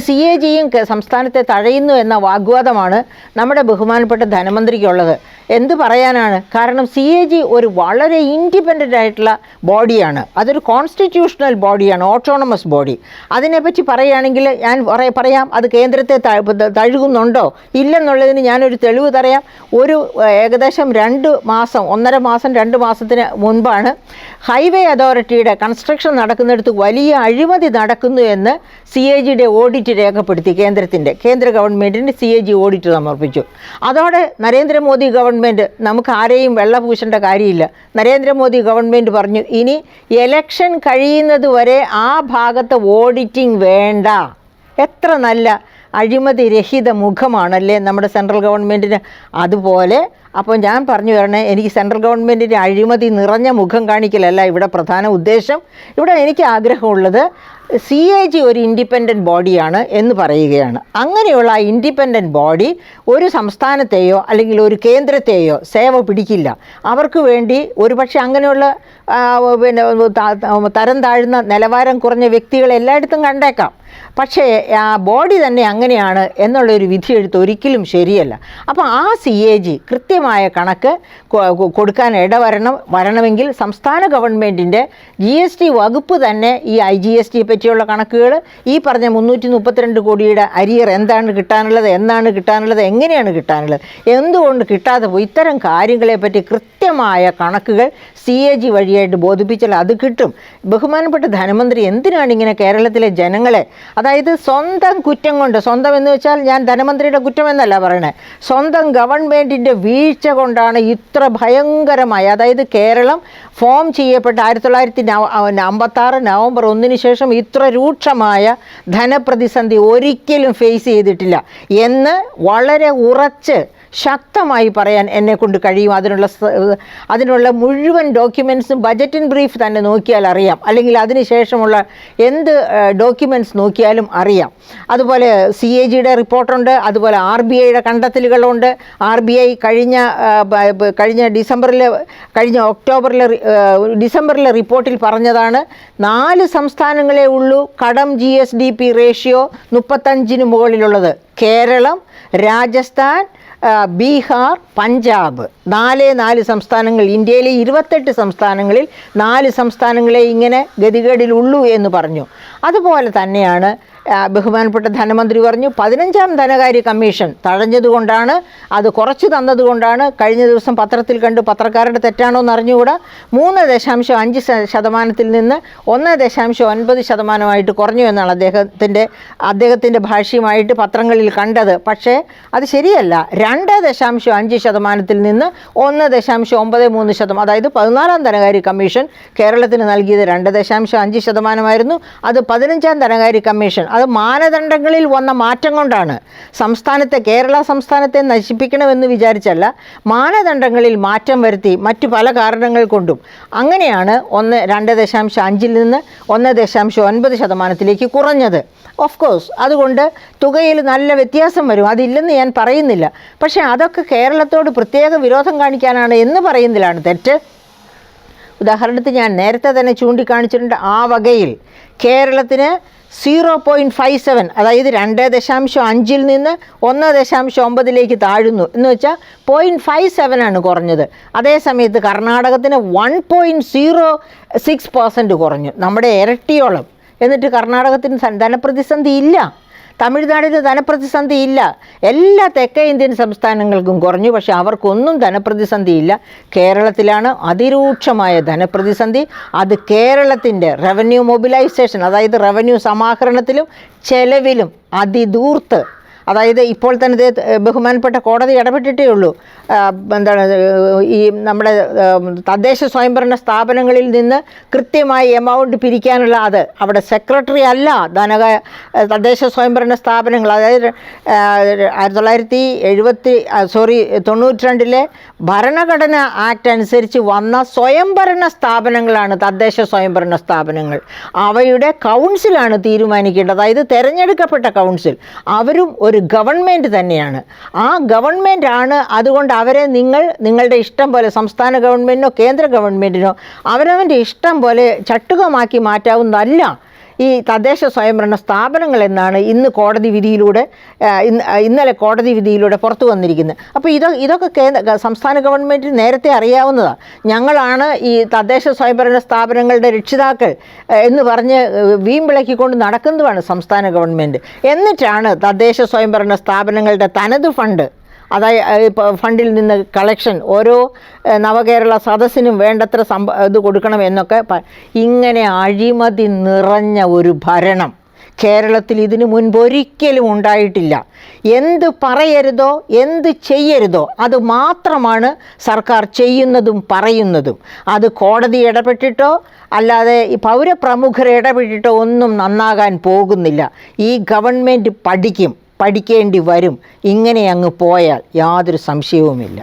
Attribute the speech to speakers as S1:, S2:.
S1: CAGയും സംസ്ഥാനത്തെ തഴയുന്നു എന്ന വാഗ്വാദമാണ് നമ്മുടെ ബഹുമാനപ്പെട്ട ധനമന്ത്രിക്കുള്ളത്. എന്ത് പറയാനാണ്? കാരണം CAG ഒരു വളരെ ഇൻഡിപെൻഡൻ്റ് ആയിട്ടുള്ള ബോഡിയാണ്. അതൊരു കോൺസ്റ്റിറ്റ്യൂഷണൽ ബോഡിയാണ്, ഓട്ടോണമസ് ബോഡി. അതിനെപ്പറ്റി പറയുകയാണെങ്കിൽ ഞാൻ പറയാം, അത് കേന്ദ്രത്തെ തഴുകുന്നുണ്ടോ ഇല്ലെന്നുള്ളതിന് ഞാനൊരു തെളിവ് തരാം. ഏകദേശം 2 മാസം 1.5 മാസം 2 മാസത്തിന് മുൻപാണ് ഹൈവേ അതോറിറ്റിയുടെ കൺസ്ട്രക്ഷൻ നടക്കുന്നിടത്ത് വലിയ അഴിമതി നടക്കുന്നു എന്ന് CAGയുടെ ഓഡിറ്റ് രേഖപ്പെടുത്തി. കേന്ദ്ര ഗവൺമെൻറ്റിന് CAG ഓഡിറ്റ് സമർപ്പിച്ചു. അതോടെ നരേന്ദ്രമോദി ഗവൺമെൻറ് നമുക്ക് ആരെയും വെള്ളപൂശേണ്ട കാര്യമില്ല. നരേന്ദ്രമോദി ഗവൺമെൻറ് പറഞ്ഞു, ഇനി എലക്ഷൻ കഴിയുന്നത് വരെ ആ ഭാഗത്ത് ഓഡിറ്റിംഗ് വേണ്ട. എത്ര നല്ല അഴിമതി രഹിത മുഖമാണല്ലേ നമ്മുടെ സെൻട്രൽ ഗവൺമെൻറ്റിന്. അതുപോലെ അപ്പോൾ ഞാൻ പറഞ്ഞു തരണേ, എനിക്ക് സെൻട്രൽ ഗവൺമെൻറ്റിൻ്റെ അഴിമതി നിറഞ്ഞ മുഖം കാണിക്കലല്ല ഇവിടെ പ്രധാന ഉദ്ദേശം. ഇവിടെ എനിക്ക് ആഗ്രഹമുള്ളത് CAG ഒരു ഇൻഡിപെൻഡൻറ്റ് ബോഡിയാണ് എന്ന് പറയുകയാണ്. അങ്ങനെയുള്ള ആ ഇൻഡിപെൻഡൻറ്റ് ബോഡി ഒരു സംസ്ഥാനത്തെയോ അല്ലെങ്കിൽ ഒരു കേന്ദ്രത്തെയോ സേവ പിടിക്കില്ല. അവർക്ക് വേണ്ടി ഒരുപക്ഷെ അങ്ങനെയുള്ള തരം താഴ്ന്ന നിലവാരം കുറഞ്ഞ വ്യക്തികൾ എല്ലായിടത്തും കണ്ടേക്കാം. പക്ഷേ ആ ബോഡി തന്നെ അങ്ങനെയാണ് എന്നുള്ളൊരു വിധിയെഴുത്ത് ഒരിക്കലും ശരിയല്ല. അപ്പോൾ ആ CAG കൃത്യമായ കണക്ക് കൊടുക്കാൻ വരണമെങ്കിൽ സംസ്ഥാന ഗവൺമെൻറ്റിൻ്റെ GST വകുപ്പ് തന്നെ ഈ IGST പറ്റിയുള്ള കണക്കുകൾ, ഈ പറഞ്ഞ 332 കോടിയുടെ അരിയർ എന്താണ് കിട്ടാനുള്ളത്, എന്നാണ് കിട്ടാനുള്ളത്, എങ്ങനെയാണ് കിട്ടാനുള്ളത്, എന്തുകൊണ്ട് കിട്ടാതെ പോയി, ഇത്തരം കാര്യങ്ങളെപ്പറ്റി കൃത്യമായ കണക്കുകൾ CAG വഴിയായിട്ട് ബോധിപ്പിച്ചാൽ അത് കിട്ടും. ബഹുമാനപ്പെട്ട ധനമന്ത്രി എന്തിനാണ് ഇങ്ങനെ കേരളത്തിലെ ജനങ്ങളെ, അതായത് സ്വന്തം കുറ്റം കൊണ്ട്, സ്വന്തം എന്ന് വെച്ചാൽ ഞാൻ ധനമന്ത്രിയുടെ കുറ്റമെന്നല്ല പറയണേ, സ്വന്തം ഗവൺമെൻറ്റിൻ്റെ വീഴ്ച കൊണ്ടാണ് ഇത്ര ഭയങ്കരമായ, അതായത് കേരളം ഫോം ചെയ്യപ്പെട്ട 1956 നവംബർ 1 ശേഷം ഇത്ര രൂക്ഷമായ ധനപ്രതിസന്ധി ഒരിക്കലും ഫേസ് ചെയ്തിട്ടില്ല എന്ന് വളരെ ഉറച്ച് ശക്തമായി പറയാൻ എന്നെക്കൊണ്ട് കഴിയും. അതിനുള്ള മുഴുവൻ ഡോക്യുമെൻറ്റ്സും ബജറ്റ് ഇൻ ബ്രീഫ് തന്നെ നോക്കിയാൽ അറിയാം, അല്ലെങ്കിൽ അതിനുശേഷമുള്ള എന്ത് ഡോക്യുമെൻറ്റ്സ് നോക്കിയാലും അറിയാം. അതുപോലെ CAGയുടെ റിപ്പോർട്ടുണ്ട്, അതുപോലെ RBIയുടെ കണ്ടെത്തലുകളുണ്ട്. RBI കഴിഞ്ഞ ഡിസംബറിലെ റിപ്പോർട്ടിൽ പറഞ്ഞതാണ് 4 സംസ്ഥാനങ്ങളേ ഉള്ളൂ കടം GSDP റേഷ്യോ 35 മുകളിലുള്ളത്. കേരളം, രാജസ്ഥാൻ, ബീഹാർ, പഞ്ചാബ്, 4 സംസ്ഥാനങ്ങൾ. ഇന്ത്യയിലെ 28 സംസ്ഥാനങ്ങളിൽ 4 സംസ്ഥാനങ്ങളെ ഇങ്ങനെ ഗതികേടിലുള്ളൂ എന്ന് പറഞ്ഞു. അതുപോലെ തന്നെയാണ് ബഹുമാനപ്പെട്ട ധനമന്ത്രി പറഞ്ഞു 15ാം ധനകാര്യ കമ്മീഷൻ തഴഞ്ഞതുകൊണ്ടാണ്, അത് കുറച്ച് തന്നതുകൊണ്ടാണ്. കഴിഞ്ഞ ദിവസം പത്രത്തിൽ കണ്ടു, പത്രക്കാരുടെ തെറ്റാണോ എന്ന് അറിഞ്ഞുകൂടാ, 3.5% നിന്ന് 1.9% കുറഞ്ഞു എന്നാണ് അദ്ദേഹത്തിൻ്റെ ഭാഷ്യമായിട്ട് പത്രങ്ങളിൽ കണ്ടത്. പക്ഷേ അത് ശരിയല്ല. 2.5% നിന്ന് 1.93%, അതായത് 14ാം ധനകാര്യ കമ്മീഷൻ കേരളത്തിന് നൽകിയത് 2.5%. അത് 15ാം ധനകാര്യ കമ്മീഷൻ അത് മാനദണ്ഡങ്ങളിൽ വന്ന മാറ്റം കൊണ്ടാണ്. കേരള സംസ്ഥാനത്തെ നശിപ്പിക്കണമെന്ന് വിചാരിച്ചല്ല, മാനദണ്ഡങ്ങളിൽ മാറ്റം വരുത്തി മറ്റു പല കാരണങ്ങൾ കൊണ്ടും അങ്ങനെയാണ് 2.5 നിന്ന് 1.9% കുറഞ്ഞത്. ഓഫ് കോഴ്സ് അതുകൊണ്ട് തുകയിൽ നല്ല വ്യത്യാസം വരും, അതില്ലെന്ന് ഞാൻ പറയുന്നില്ല. പക്ഷേ അതൊക്കെ കേരളത്തോട് പ്രത്യേക വിരോധം കാണിക്കാനാണ് എന്ന് പറയുന്നതിലാണ് തെറ്റ്. ഉദാഹരണത്തിന് ഞാൻ നേരത്തെ തന്നെ ചൂണ്ടിക്കാണിച്ചിട്ടുണ്ട്, ആ വകയിൽ കേരളത്തിന് 0.57, അതായത് 2.5 നിന്ന് 1.9 താഴുന്നു എന്ന് വെച്ചാൽ 0.57 കുറഞ്ഞത്. അതേസമയത്ത് കർണാടകത്തിന് 1.06% കുറഞ്ഞു, നമ്മുടെ ഇരട്ടിയോളം. എന്നിട്ട് കർണാടകത്തിന് ധനപ്രതിസന്ധി ഇല്ല, തമിഴ്നാടിന് ധനപ്രതിസന്ധി ഇല്ല, എല്ലാ തെക്കേ ഇന്ത്യൻ സംസ്ഥാനങ്ങൾക്കും കുറഞ്ഞു. പക്ഷേ അവർക്കൊന്നും ധനപ്രതിസന്ധി ഇല്ല. കേരളത്തിലാണ് അതിരൂക്ഷമായ ധനപ്രതിസന്ധി. അത് കേരളത്തിൻ്റെ റവന്യൂ മൊബിലൈസേഷൻ, അതായത് റവന്യൂ സമാഹരണത്തിലും ചെലവിലും അതിദൂർത്ത്, അതായത് ഇപ്പോൾ തന്നെ ബഹുമാനപ്പെട്ട കോടതി ഇടപെട്ടിട്ടേ ഉള്ളൂ. ഈ നമ്മുടെ തദ്ദേശ സ്വയംഭരണ സ്ഥാപനങ്ങളിൽ നിന്ന് കൃത്യമായി എമൗണ്ട് പിരിക്കാനുള്ള അവിടെ സെക്രട്ടറി അല്ല തദ്ദേശ സ്വയംഭരണ സ്ഥാപനങ്ങൾ, അതായത് 1992 ഭരണഘടന ആക്ട് അനുസരിച്ച് വന്ന സ്വയംഭരണ സ്ഥാപനങ്ങളാണ് തദ്ദേശ സ്വയംഭരണ സ്ഥാപനങ്ങൾ. അവയുടെ കൗൺസിലാണ് തീരുമാനിക്കേണ്ടത്, അതായത് തിരഞ്ഞെടുക്കപ്പെട്ട കൗൺസിൽ. അവരും ഒരു ഗവൺമെൻറ് തന്നെയാണ്. ആ ഗവൺമെൻറ് ആണ്. അതുകൊണ്ട് അവരെ നിങ്ങളുടെ ഇഷ്ടം പോലെ, സംസ്ഥാന ഗവൺമെൻറ്റിനോ കേന്ദ്ര ഗവൺമെൻറ്റിനോ അവരവൻ്റെ ഇഷ്ടം പോലെ ചട്ടുകമാക്കി മാറ്റാവുന്നതല്ല. ഈ തദ്ദേശ സ്വയംഭരണ സ്ഥാപനങ്ങൾ എന്നാണ് ഇന്ന് കോടതി വിധിയിലൂടെ ഇന്നലെ കോടതി വിധിയിലൂടെ പുറത്തു വന്നിരിക്കുന്നത്. അപ്പോൾ ഇതൊക്കെ സംസ്ഥാന ഗവൺമെൻറ്റിന് നേരത്തെ അറിയാവുന്നതാണ്. ഞങ്ങളാണ് ഈ തദ്ദേശ സ്വയംഭരണ സ്ഥാപനങ്ങളുടെ രക്ഷിതാക്കൾ എന്ന് പറഞ്ഞ് വീമ്പിളക്കിക്കൊണ്ട് നടക്കുന്നതുമാണ് സംസ്ഥാന ഗവൺമെൻറ്. എന്നിട്ടാണ് തദ്ദേശ സ്വയംഭരണ സ്ഥാപനങ്ങളുടെ തനത് ഫണ്ട്, അതായത് ഫണ്ടിൽ നിന്ന് കളക്ഷൻ ഓരോ നവകേരള സദസ്സിനും വേണ്ടത്ര ഇത് കൊടുക്കണം എന്നൊക്കെ ഇങ്ങനെ അഴിമതി നിറഞ്ഞ ഒരു ഭരണം കേരളത്തിൽ ഇതിനു മുൻപൊരിക്കലും ഉണ്ടായിട്ടില്ല. എന്ത് പറയരുതോ എന്ത് ചെയ്യരുതോ അത് മാത്രമാണ് സർക്കാർ ചെയ്യുന്നതും പറയുന്നതും. അത് കോടതി ഇടപെട്ടിട്ടോ അല്ലാതെ ഈ പൗരപ്രമുഖർ ഇടപെട്ടിട്ടോ ഒന്നും നന്നാകാൻ പോകുന്നില്ല. ഈ ഗവൺമെൻറ് പഠിക്കേണ്ടി വരും. ഇങ്ങനെ അങ്ങ് പോയാൽ യാതൊരു സംശയവുമില്ല.